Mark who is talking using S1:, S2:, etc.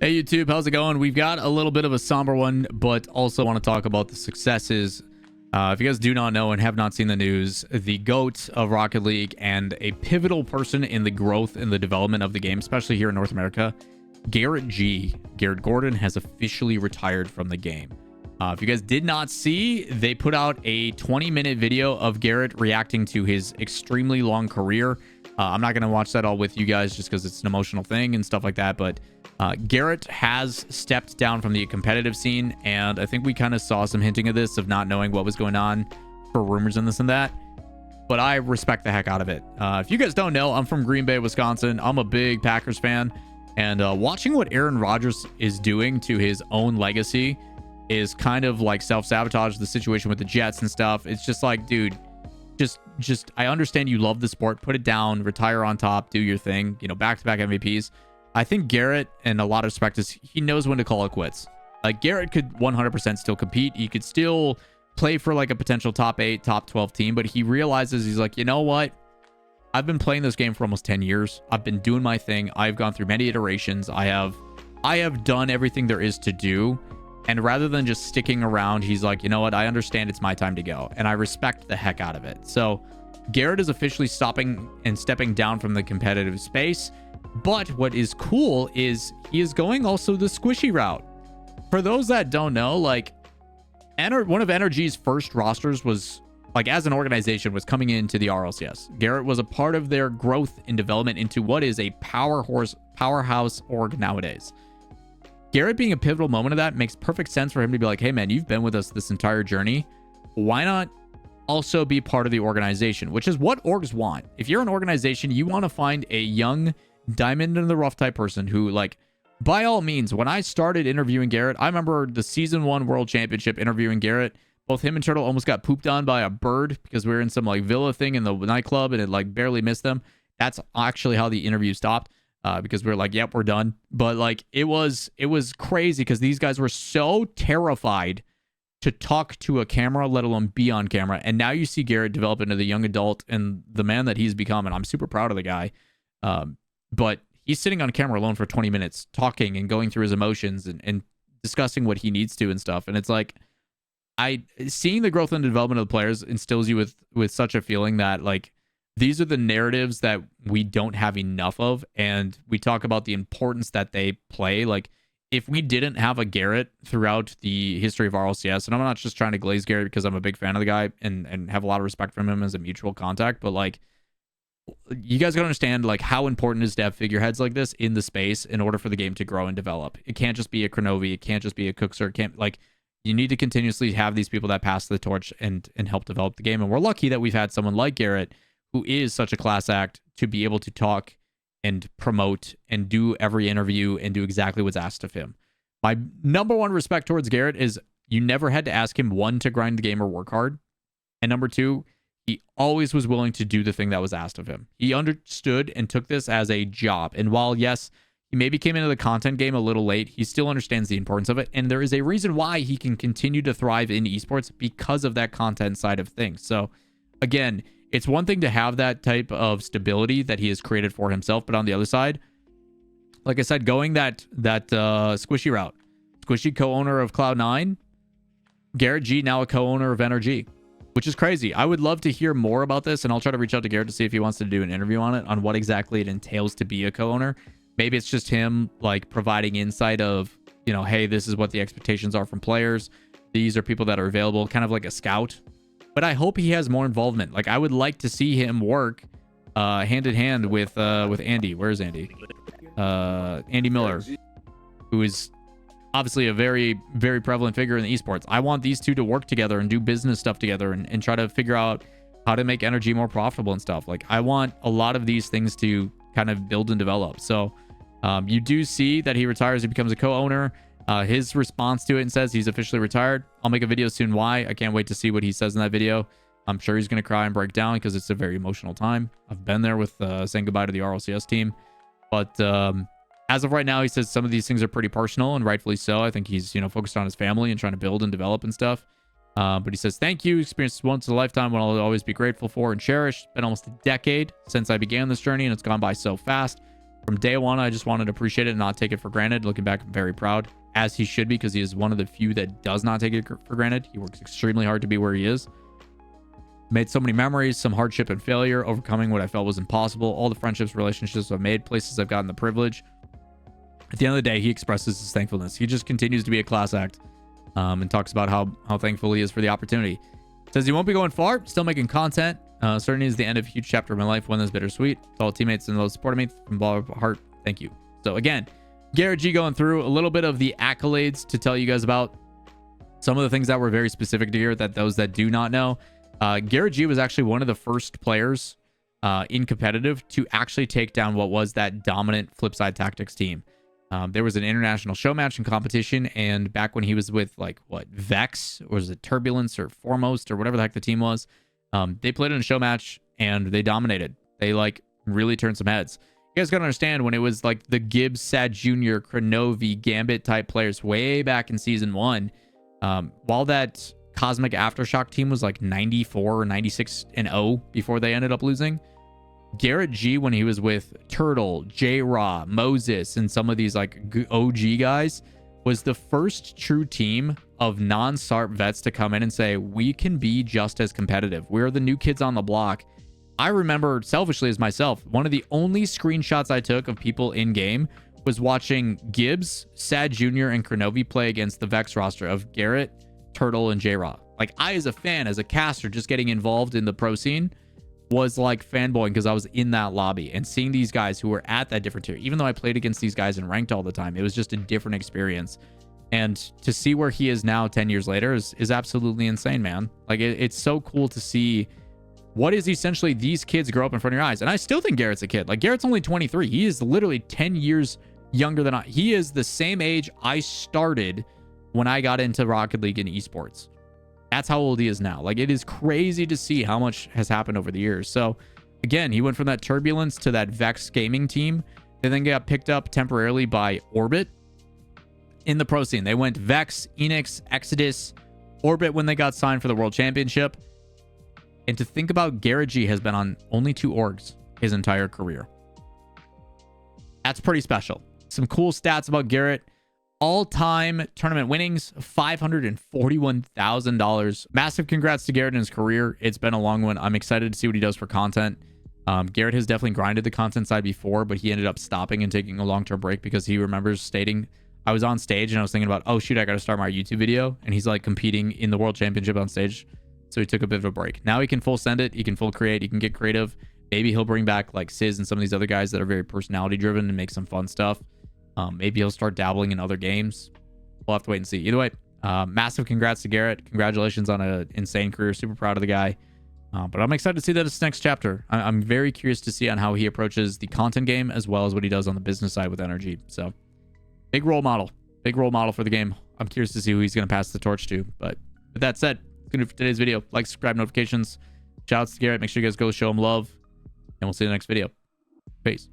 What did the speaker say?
S1: Hey YouTube, how's it going? We've got a little bit of a somber one, but also want to talk about the successes. If you guys do not know and have not seen the news, the GOAT of Rocket League and a pivotal person in the growth and the development of the game, especially here in North America, GarrettG, Garrett Gordon, has officially retired from the game. If you guys did not see, they put out a 20-minute video of Garrett reacting to his extremely long career. I'm not going to watch that all with you guys just because it's an emotional thing and stuff like that, but Garrett has stepped down from the competitive scene, and I think we kind of saw some hinting of this, of not knowing what was going on for rumors and this and that, but I respect the heck out of it. If you guys don't know, I'm from Green Bay, Wisconsin. I'm a big Packers fan, and watching what Aaron Rodgers is doing to his own legacy is kind of like self-sabotage, the situation with the Jets and stuff. It's just like, dude, just I understand you love the sport, put it down, retire on top, do your thing, you know, back-to-back MVPs. I think Garrett, and a lot of respect, is he knows when to call it quits. Like, Garrett could 100% still compete. He could still play for like a potential top 8, top 12 team, but he realizes, he's like, you know what? I've been playing this game for almost 10 years. I've been doing my thing. I've gone through many iterations. I have done everything there is to do. And rather than just sticking around, he's like, you know what? I understand it's my time to go. And I respect the heck out of it. So Garrett is officially stopping and stepping down from the competitive space. But what is cool is he is going also the squishy route. For those that don't know, like, one of NRG's first rosters was, like, as an organization, was coming into the RLCS. Garrett was a part of their growth and development into what is a powerhouse org nowadays. Garrett being a pivotal moment of that makes perfect sense for him to be like, hey man, you've been with us this entire journey. Why not also be part of the organization? Which is what orgs want. If you're an organization, you want to find a young diamond in the rough type person who, like, by all means, when I started interviewing Garrett, I remember the season 1 world championship interviewing Garrett. Both him and Turtle almost got pooped on by a bird because we were in some like villa thing in the nightclub and it like barely missed them. That's actually how the interview stopped. Because we were like, yep, we're done. But like, it was crazy because these guys were so terrified to talk to a camera, let alone be on camera. And now you see Garrett develop into the young adult and the man that he's become. And I'm super proud of the guy. But he's sitting on camera alone for 20 minutes talking and going through his emotions and discussing what he needs to and stuff. And it's like, seeing the growth and development of the players instills you with such a feeling that, like, these are the narratives that we don't have enough of, and we talk about the importance that they play. Like, if we didn't have a Garrett throughout the history of RLCS, and I'm not just trying to glaze Garrett because I'm a big fan of the guy and have a lot of respect from him as a mutual contact, but like, you guys gotta understand like how important it is to have figureheads like this in the space in order for the game to grow and develop. It can't just be a Kronovi, it can't just be a Cookser, it can't, like, you need to continuously have these people that pass the torch and help develop the game. And we're lucky that we've had someone like Garrett, who is such a class act, to be able to talk and promote and do every interview and do exactly what's asked of him. My number one respect towards Garrett is you never had to ask him, 1, to grind the game or work hard. And number 2, he always was willing to do the thing that was asked of him. He understood and took this as a job. And while, yes, he maybe came into the content game a little late, he still understands the importance of it. And there is a reason why he can continue to thrive in esports because of that content side of things. So again, it's one thing to have that type of stability that he has created for himself, but on the other side, like I said, going that squishy route, squishy co-owner of Cloud9, GarrettG now a co-owner of NRG, which is crazy. I would love to hear more about this, and I'll try to reach out to Garrett to see if he wants to do an interview on it, on what exactly it entails to be a co-owner. Maybe it's just him like providing insight of, you know, hey, this is what the expectations are from players. These are people that are available, kind of like a scout. But I hope he has more involvement. Like, I would like to see him work hand in hand with Andy. Where's Andy? Andy Miller, who is obviously a very, very prevalent figure in the esports. I want these two to work together and do business stuff together and try to figure out how to make NRG more profitable and stuff. Like, I want a lot of these things to kind of build and develop. So you do see that he retires, he becomes a co-owner. His response to it and says he's officially retired. I'll make a video soon why. I can't wait to see what he says in that video. I'm sure he's going to cry and break down because it's a very emotional time. I've been there with saying goodbye to the RLCS team. But as of right now, he says some of these things are pretty personal, and rightfully so. I think he's, you know, focused on his family and trying to build and develop and stuff. But he says, thank you. Experience once in a lifetime, one I'll always be grateful for and cherish. It's been almost a decade since I began this journey, and it's gone by so fast. From day one, I just wanted to appreciate it and not take it for granted. Looking back, I'm very proud, as he should be, because he is one of the few that does not take it for granted. He works extremely hard to be where he is. Made so many memories, some hardship and failure, overcoming what I felt was impossible. All the friendships, relationships I've made, places I've gotten the privilege. At the end of the day, he expresses his thankfulness. He just continues to be a class act, and talks about how thankful he is for the opportunity. Says he won't be going far, still making content. Certainly is the end of a huge chapter of my life, one that's bittersweet. To all teammates and those supporting me from the bottom of my heart, thank you. So again, GarrettG going through a little bit of the accolades to tell you guys about some of the things that were very specific to Garrett, that those that do not know. GarrettG was actually one of the first players in competitive to actually take down what was that dominant Flipside Tactics team. There was an international show match and competition, and back when he was with, like, what, Vex, or was it Turbulence or Foremost or whatever the heck the team was, they played in a show match and they dominated. They, like, really turned some heads. You guys gotta understand, when it was like the Gibbs, Sad Jr., Kronovi, Gambit type players way back in season 1, while that Cosmic Aftershock team was like 94 or 96-0 before they ended up losing, GarrettG, when he was with Turtle, J-Raw, Moses, and some of these like OG guys, was the first true team of non-SARP vets to come in and say, we can be just as competitive. We're the new kids on the block. I remember, selfishly as myself, one of the only screenshots I took of people in game was watching Gibbs, Sad Jr., and Kronovi play against the Vex roster of Garrett, Turtle, and J-Raw. Like, I, as a fan, as a caster, just getting involved in the pro scene, was like fanboying because I was in that lobby and seeing these guys who were at that different tier. Even though I played against these guys and ranked all the time, it was just a different experience. And to see where he is now 10 years later is absolutely insane, man. Like, it's so cool to see what is essentially these kids grow up in front of your eyes. And I still think Garrett's a kid. Like, Garrett's only 23. He is literally 10 years younger than I. He is the same age I started when I got into Rocket League and esports. That's how old he is now. Like, it is crazy to see how much has happened over the years. So again, he went from that Turbulence to that Vex gaming team. They then got picked up temporarily by Orbit in the pro scene. They went Vex, Enix, Exodus, Orbit when they got signed for the World Championship. And to think about, GarrettG has been on only 2 orgs his entire career. That's pretty special. Some cool stats about Garrett. All-time tournament winnings, $541,000. Massive congrats to Garrett in his career. It's been a long one. I'm excited to see what he does for content. Garrett has definitely grinded the content side before, but he ended up stopping and taking a long-term break because he remembers stating, I was on stage and I was thinking about, oh shoot, I got to start my YouTube video. And he's like competing in the World Championship on stage. So he took a bit of a break. Now he can full send it. He can full create. He can get creative. Maybe he'll bring back like Sizz and some of these other guys that are very personality driven and make some fun stuff. Maybe he'll start dabbling in other games. We'll have to wait and see. Either way, massive congrats to Garrett. Congratulations on an insane career. Super proud of the guy. But I'm excited to see that it's next chapter. I'm very curious to see on how he approaches the content game as well as what he does on the business side with NRG. So big role model. Big role model for the game. I'm curious to see who he's going to pass the torch to. But with that said, that's going to do for today's video. Like, subscribe, notifications. Shout outs to Garrett. Make sure you guys go show him love. And we'll see you in the next video. Peace.